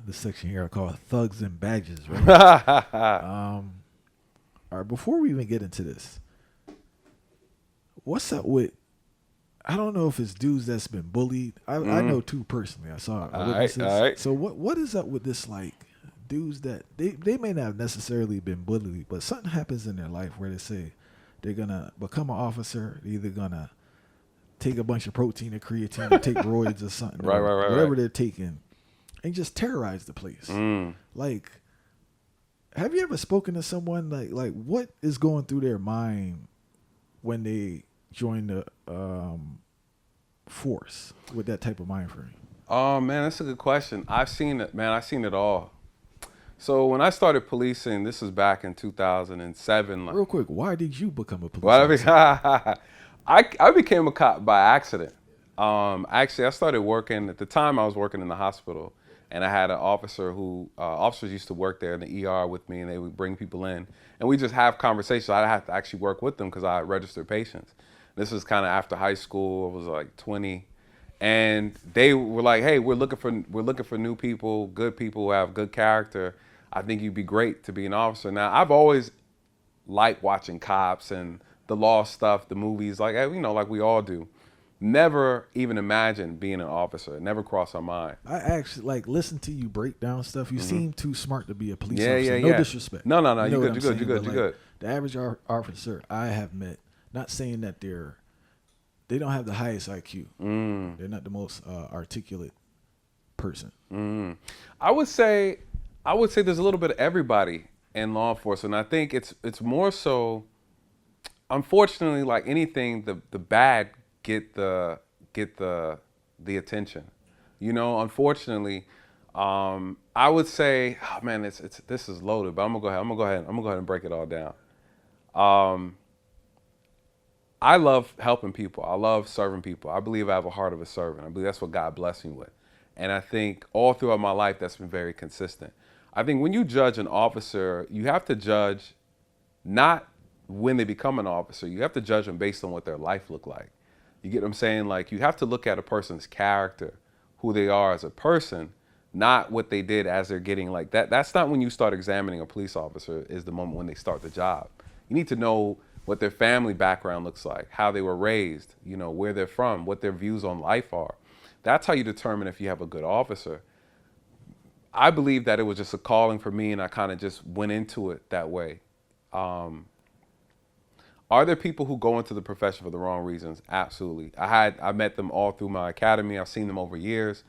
this section here I call thugs and badges, right? All right, before we even get into this, what's up with? I don't know if it's dudes that's been bullied. I know two personally. I saw All right, witnesses. all right. So what is up with this like dudes that they may not have necessarily been bullied, but something happens in their life where they say they're gonna become an officer. They're either gonna take a bunch of protein or creatine or take roids or something, Right, or right, right, whatever right. they're taking, and just terrorize the place. Mm. Like, have you ever spoken to someone like what is going through their mind when they join the force with that type of mind frame? Oh man, that's a good question. I've seen it, man. I've seen it all. So when I started policing, this was back in 2007. Real quick, why did you become a police Well, officer? I became a cop by accident. Actually, I started working at the time. I was working in the hospital, and I had an officer who officers used to work there in the ER with me, and they would bring people in, and we just have conversations. I had to actually work with them because I registered patients. This was kind of after high school. I was like 20, and they were like, "Hey, we're looking for new people, good people who have good character. I think you'd be great to be an officer." Now, I've always liked watching cops and the law stuff, the movies, like like we all do. Never even imagined being an officer. It never crossed our mind. I actually like listen to you break down stuff. You seem too smart to be a police Yeah, officer. yeah, No yeah. disrespect. No, no, no. You know You what good. I'm You good. saying? You good. But You like good. the average officer I have met, not saying that they don't have the highest IQ. They're not the most articulate person. I would say, there's a little bit of everybody in law enforcement. I think it's more so. Unfortunately, like anything, the bad get the attention. Unfortunately, I would say, oh man, it's this is loaded, but I'm gonna go ahead and break it all down. Um, I love helping people. I love serving people. I believe I have a heart of a servant. I believe that's what God blessed me with. And I think all throughout my life, that's been very consistent. I think when you judge an officer, you have to judge not when they become an officer. You have to judge them based on what their life looked like. You get what I'm saying? Like you have to look at a person's character, who they are as a person, not what they did as they're getting like that. That's not when you start examining a police officer, is the moment when they start the job. You need to know what their family background looks like, how they were raised, where they're from, what their views on life are. That's how you determine if you have a good officer. I believe that it was just a calling for me, and I kind of just went into it that way. Um, are there people who go into the profession for the wrong reasons? Absolutely. I met them all through my academy. I've seen them over years.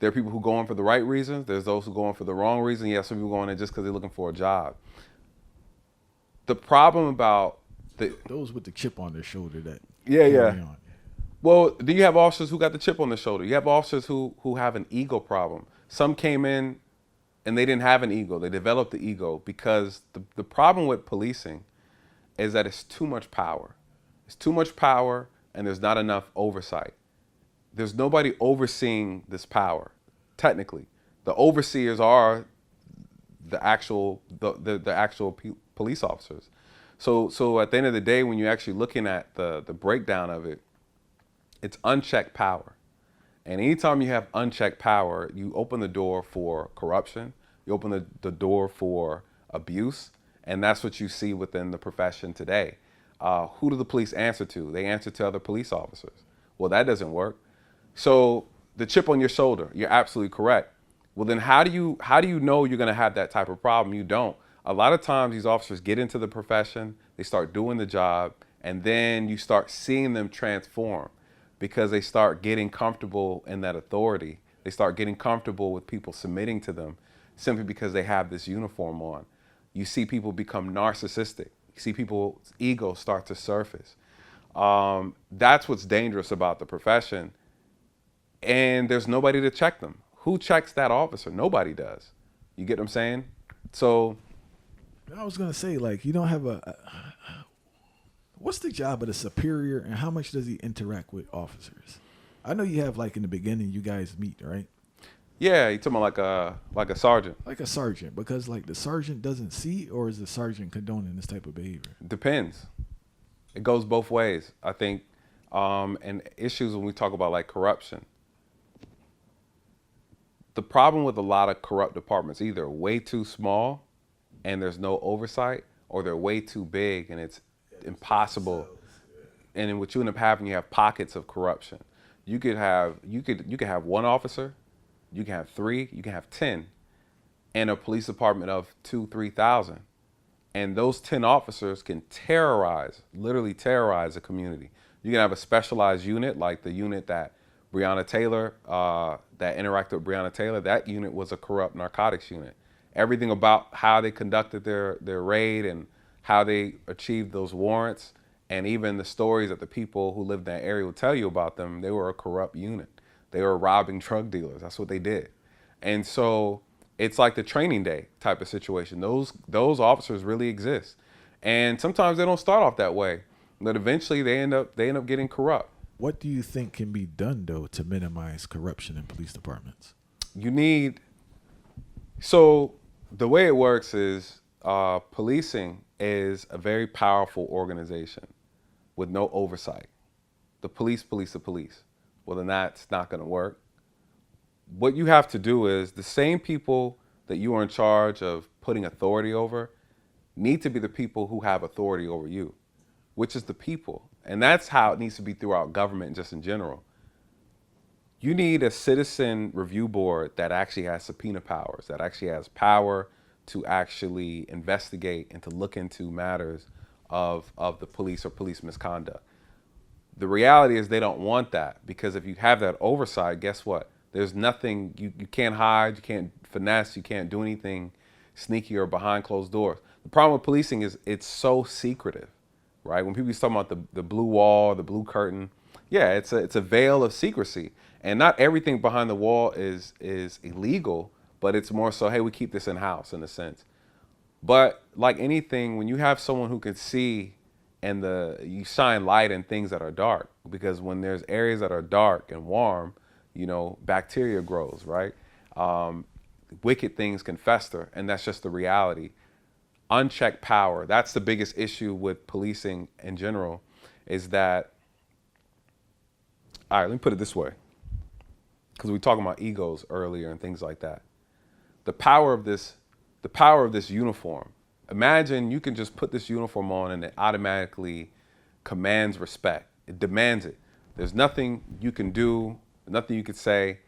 There are people who go in for the right reasons. There's those who go in for the wrong reason. Yeah, some people go in just because they're looking for a job. The problem about Those with the chip on their shoulder that yeah, yeah. carry on. Well, then you have officers who got the chip on their shoulder. You have officers who have an ego problem. Some came in and they didn't have an ego. They developed the ego because the problem with policing is that it's too much power. It's too much power and there's not enough oversight. There's nobody overseeing this power, technically. The overseers are the actual police officers. So at the end of the day, when you're actually looking at the breakdown of it, it's unchecked power. And anytime you have unchecked power, you open the door for corruption, you open the door for abuse, and that's what you see within the profession today. Who do the police answer to? They answer to other police officers. Well, that doesn't work. So the chip on your shoulder, you're absolutely correct. Well, then how do you know you're going to have that type of problem? You don't. A lot of times these officers get into the profession, they start doing the job, and then you start seeing them transform because they start getting comfortable in that authority. They start getting comfortable with people submitting to them simply because they have this uniform on. You see people become narcissistic. You see people's egos start to surface. That's what's dangerous about the profession. And there's nobody to check them. Who checks that officer? Nobody does. You get what I'm saying? So I was gonna say like you don't have what's the job of the superior and how much does he interact with officers? I know you have like in the beginning you guys meet, right? yeah, you talking about like a sergeant. Like a sergeant, because like the sergeant doesn't see, or is the sergeant condoning this type of behavior? Depends. It goes both ways. I think, and issues when we talk about like corruption. the problem with a lot of corrupt departments, either way too small and there's no oversight, or they're way too big and it's impossible. And then what you end up having, you have pockets of corruption. You could have one officer, you can have 3, you can have 10, and a police department of 2,000-3,000, and those 10 officers can literally terrorize a community. You can have a specialized unit like the unit that Breonna Taylor, that interacted with Breonna Taylor. That unit was a corrupt narcotics unit. Everything about how they conducted their raid and how they achieved those warrants, and even the stories that the people who lived in that area will tell you about them, they were a corrupt unit. They were robbing drug dealers. That's what they did. And so it's like the training day type of situation. Those officers really exist. And sometimes they don't start off that way, but eventually they end up getting corrupt. What do you think can be done, though, to minimize corruption in police departments? So the way it works is policing is a very powerful organization with no oversight. The police police the police. Well, then that's not going to work. What you have to do is the same people that you are in charge of putting authority over need to be the people who have authority over you, which is the people. And that's how it needs to be throughout government, just in general. You need a citizen review board that actually has subpoena powers, that actually has power to actually investigate and to look into matters of the police or police misconduct. The reality is they don't want that, because if you have that oversight, guess what? There's nothing, you can't hide, you can't finesse, you can't do anything sneaky or behind closed doors. The problem with policing is it's so secretive, right? When people talk about the blue wall, the blue curtain, yeah, it's a veil of secrecy. And not everything behind the wall is illegal, but it's more so, hey, we keep this in house in a sense. But like anything, when you have someone who can see and you shine light in things that are dark, because when there's areas that are dark and warm, bacteria grows, right? Wicked things can fester, and that's just the reality. Unchecked power, that's the biggest issue with policing in general, is that, all right, let me put it this way, because we were talking about egos earlier and things like that. The power of this uniform. Imagine you can just put this uniform on and it automatically commands respect. It demands it. There's nothing you can do, nothing you could say.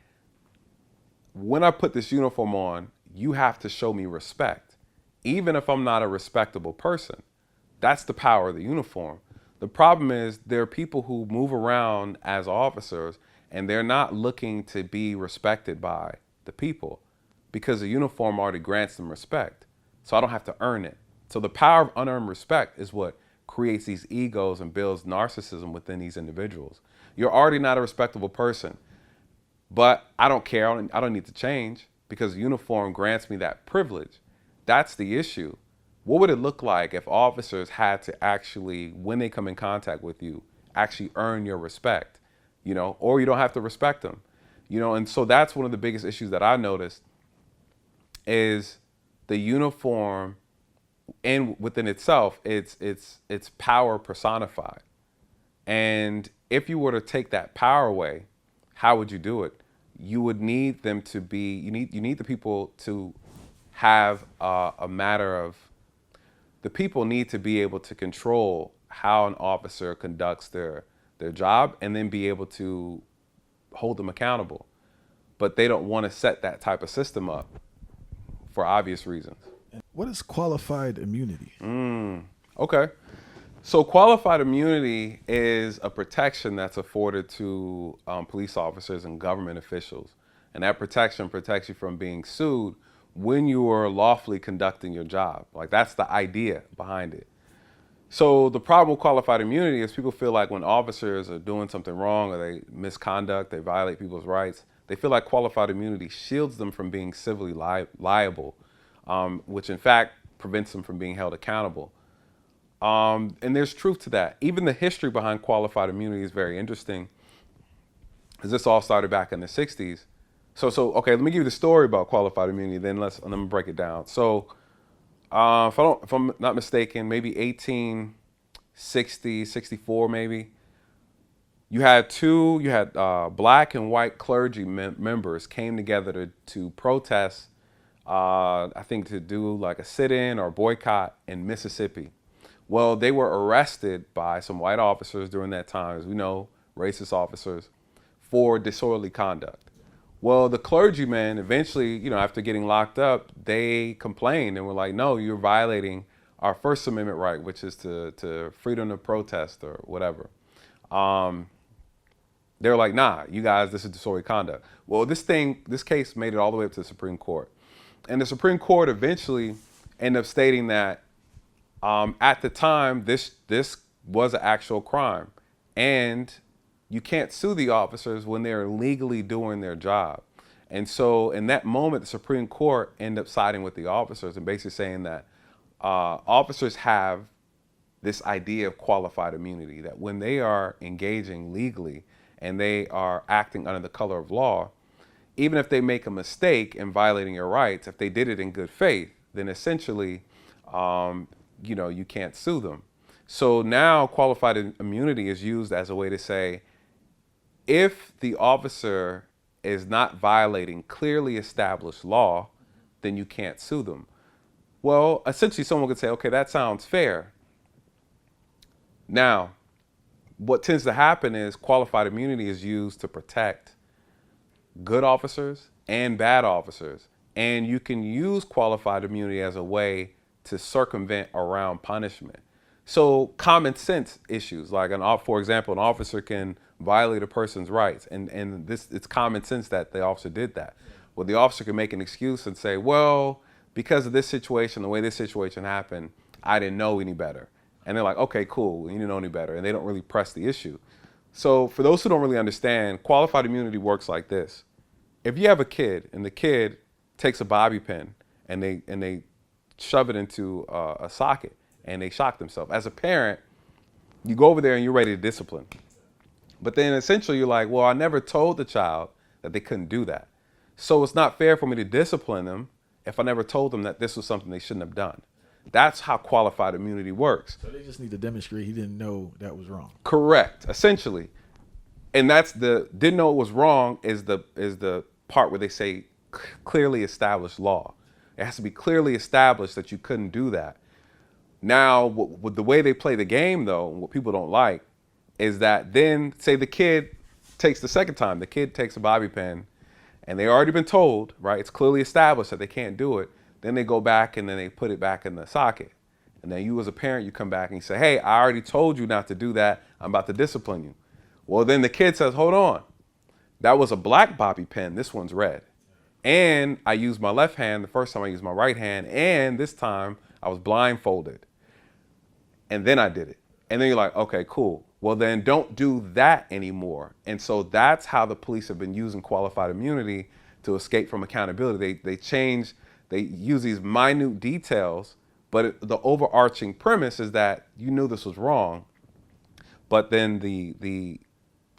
When I put this uniform on, you have to show me respect, even if I'm not a respectable person. That's the power of the uniform. The problem is there are people who move around as officers and they're not looking to be respected by the people, because the uniform already grants them respect. So I don't have to earn it. So the power of unearned respect is what creates these egos and builds narcissism within these individuals. You're already not a respectable person, but I don't care. I don't need to change, because the uniform grants me that privilege. That's the issue. What would it look like if officers had to actually, when they come in contact with you, actually earn your respect, or you don't have to respect them, and so that's one of the biggest issues that I noticed is the uniform, and within itself, it's power personified. And if you were to take that power away, how would you do it? You would need them to be, you need the people to have a matter of, the people need to be able to control how an officer conducts their job, and then be able to hold them accountable. But they don't want to set that type of system up for obvious reasons. What is qualified immunity? Okay. So qualified immunity is a protection that's afforded to police officers and government officials. And that protection protects you from being sued when you are lawfully conducting your job. Like, that's the idea behind it. So the problem with qualified immunity is people feel like when officers are doing something wrong, or they misconduct, they violate people's rights, they feel like qualified immunity shields them from being civilly liable, which in fact prevents them from being held accountable. And there's truth to that. Even the history behind qualified immunity is very interesting, because this all started back in the 60s. So okay, let me give you the story about qualified immunity, then let me break it down. So if I'm not mistaken, maybe 1860, 64 maybe, You had black and white clergy members came together to protest, I think to do like a sit-in or boycott in Mississippi. Well, they were arrested by some white officers during that time, as we know, racist officers, for disorderly conduct. Well, the clergymen eventually, after getting locked up, they complained and were like, no, you're violating our First Amendment right, which is to freedom of protest or whatever. They were like, nah, you guys, this is disorderly conduct. Well, this case made it all the way up to the Supreme Court. And the Supreme Court eventually ended up stating that at the time, this was an actual crime. And you can't sue the officers when they're legally doing their job. And so in that moment, the Supreme Court ended up siding with the officers and basically saying that officers have this idea of qualified immunity, that when they are engaging legally and they are acting under the color of law, even if they make a mistake in violating your rights, if they did it in good faith, then essentially, you can't sue them. So now qualified immunity is used as a way to say, if the officer is not violating clearly established law, then you can't sue them. Well, essentially someone could say, okay, that sounds fair. Now, what tends to happen is qualified immunity is used to protect good officers and bad officers. And you can use qualified immunity as a way to circumvent around punishment. So common sense issues, like for example, an officer can violate a person's rights, and it's common sense that the officer did that. Well, the officer can make an excuse and say, well, because of this situation, the way this situation happened, I didn't know any better. And they're like, okay, cool, you didn't know any better, and they don't really press the issue. So for those who don't really understand, qualified immunity works like this. If you have a kid and the kid takes a bobby pin and they shove it into a socket and they shock themselves, as a parent, you go over there and you're ready to discipline. But then essentially you're like, well, I never told the child that they couldn't do that. So it's not fair for me to discipline them if I never told them that this was something they shouldn't have done. That's how qualified immunity works. So they just need to demonstrate he didn't know that was wrong. Correct, essentially. And that's didn't know it was wrong is the part where they say clearly established law. It has to be clearly established that you couldn't do that. Now, with the way they play the game, though, what people don't like is that then, say the kid takes the second time, the kid takes a bobby pin, and they already been told, right, it's clearly established that they can't do it. Then they go back and then they put it back in the socket. And then you as a parent, you come back and you say, hey, I already told you not to do that. I'm about to discipline you. Well, then the kid says, hold on. That was a black bobby pin. This one's red. And I used my left hand the first time, I used my right hand. And this time I was blindfolded. And then I did it. And then you're like, okay, cool. Well, then don't do that anymore. And so that's how the police have been using qualified immunity to escape from accountability. They use these minute details, but the overarching premise is that you knew this was wrong. But then the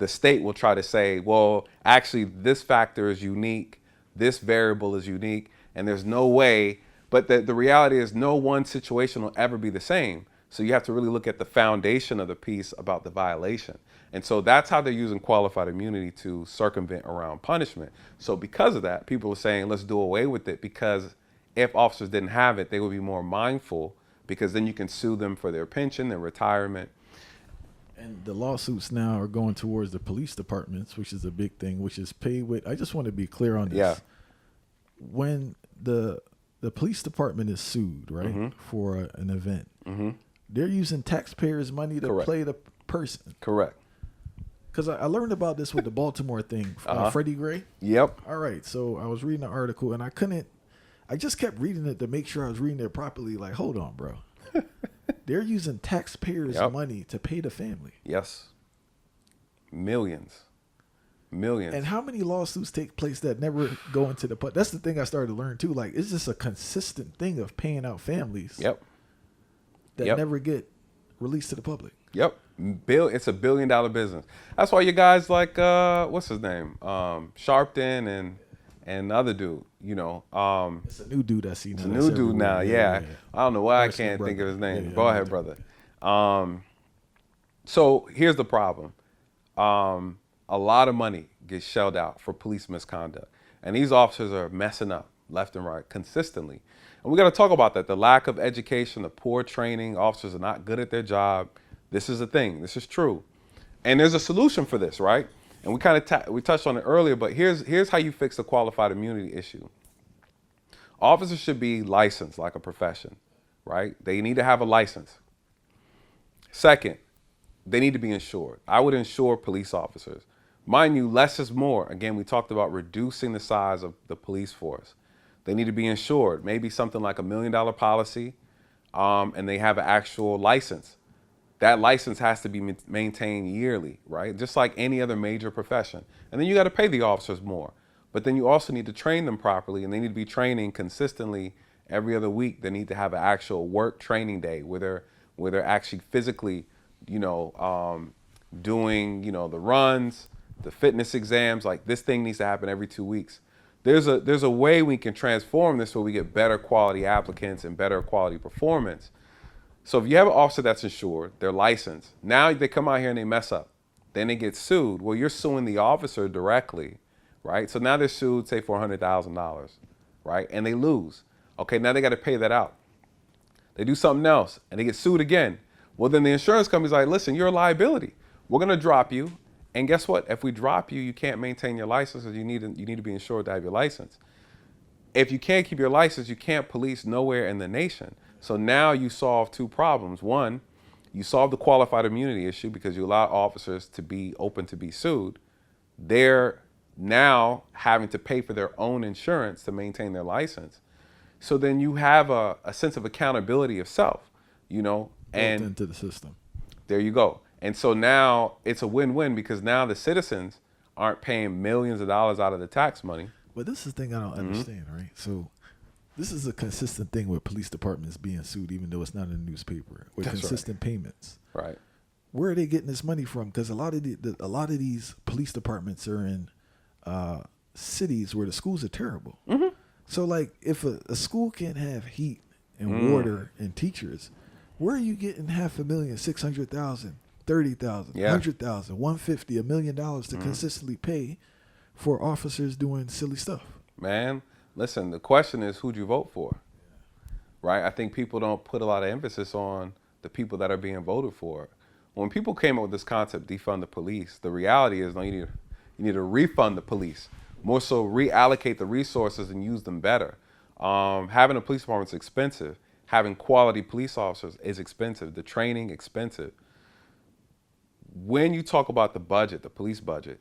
state will try to say, well, actually, this factor is unique. This variable is unique. And there's no way. But the reality is no one situation will ever be the same. So you have to really look at the foundation of the piece about the violation. And so that's how they're using qualified immunity to circumvent around punishment. So because of that, people are saying, let's do away with it, because if officers didn't have it, they would be more mindful, because then you can sue them for their pension, their retirement. And the lawsuits now are going towards the police departments, which is a big thing, which is paid with. I just want to be clear on this. Yeah. When the police department is sued, right, Mm-hmm. for an event, Mm-hmm. they're using taxpayers' money to Correct. play the person. Correct. Because I learned about this with the Baltimore thing, Freddie Gray. Yep. All right, so I was reading an article and I just kept reading it to make sure I was reading it properly. Like, hold on, bro. They're using taxpayers' money to pay the family. Yes. Millions. And how many lawsuits take place that never go into the public? That's the thing I started to learn too. Like, it's just a consistent thing of paying out families. Yep. That never get released to the public. Yep. It's $1 billion business. That's why you guys like what's his name? Sharpton and the other dude, It's a new dude I see now. It's a new dude now, yeah. I don't know why I can't think of his name. Go ahead, brother. So here's the problem. a lot of money gets shelled out for police misconduct. And these officers are messing up left and right consistently. And we got to talk about that. The lack of education, the poor training, officers are not good at their job. This is a thing. This is true. And there's a solution for this, right? And we kind of we touched on it earlier, but here's how you fix the qualified immunity issue. Officers should be licensed like a profession, right? They need to have a license. Second, they need to be insured. I would insure police officers. Mind you, less is more. Again, we talked about reducing the size of the police force. They need to be insured, maybe something like $1 million policy, and they have an actual license. That license has to be maintained yearly, right? Just like any other major profession. And then you got to pay the officers more. But then you also need to train them properly, and they need to be training consistently every other week. They need to have an actual work training day where they're actually physically, doing, the runs, the fitness exams. Like, this thing needs to happen every 2 weeks. There's a way we can transform this so we get better quality applicants and better quality performance. So if you have an officer that's insured, they're licensed, now they come out here and they mess up, then they get sued. Well, you're suing the officer directly, right? So now they're sued, say, for $100,000, right? And they lose. Okay, now they got to pay that out. They do something else and they get sued again. Well, then the insurance company's like, listen, you're a liability. We're going to drop you. And guess what? If we drop you, you can't maintain your license, because you need to be insured to have your license. If you can't keep your license, you can't police nowhere in the nation. So now you solve two problems. One, you solve the qualified immunity issue because you allow officers to be open to be sued. They're now having to pay for their own insurance to maintain their license. So then you have a sense of accountability of self, and built into the system. There you go. And so now it's a win-win, because now the citizens aren't paying millions of dollars out of the tax money. But this is the thing I don't understand, right? So this is a consistent thing with police departments being sued, even though it's not in the newspaper, with That's consistent payments. Right. Where are they getting this money from? Because a lot of these police departments are in cities where the schools are terrible. Mm-hmm. So, like, if a school can't have heat and water and teachers, where are you getting $500,000, $600,000, $30,000, $100,000, $150,000, $1 million to consistently pay for officers doing silly stuff? Man, listen, the question is, who'd you vote for? Right? I think people don't put a lot of emphasis on the people that are being voted for. When people came up with this concept, defund the police, the reality is, no, you need to refund the police. More so, reallocate the resources and use them better. Having a police department is expensive. Having quality police officers is expensive. The training, expensive. When you talk about the budget, the police budget,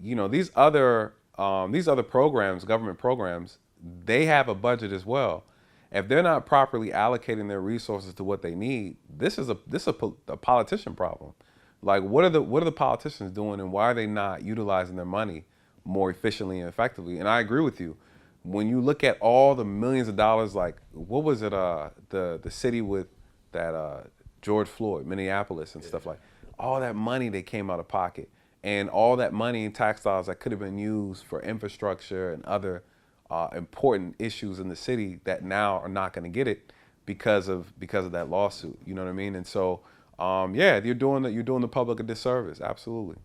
these other programs, government programs, they have a budget as well. If they're not properly allocating their resources to what they need, this is a politician problem. Like, what are the politicians doing, and why are they not utilizing their money more efficiently and effectively? And I agree with you. When you look at all the millions of dollars, like, what was it, the city with that George Floyd, Minneapolis and stuff, like, all that money they came out of pocket, and all that money in tax dollars that could have been used for infrastructure and other important issues in the city that now are not going to get it because of that lawsuit. You know what I mean? And so, you're doing the public a disservice. Absolutely.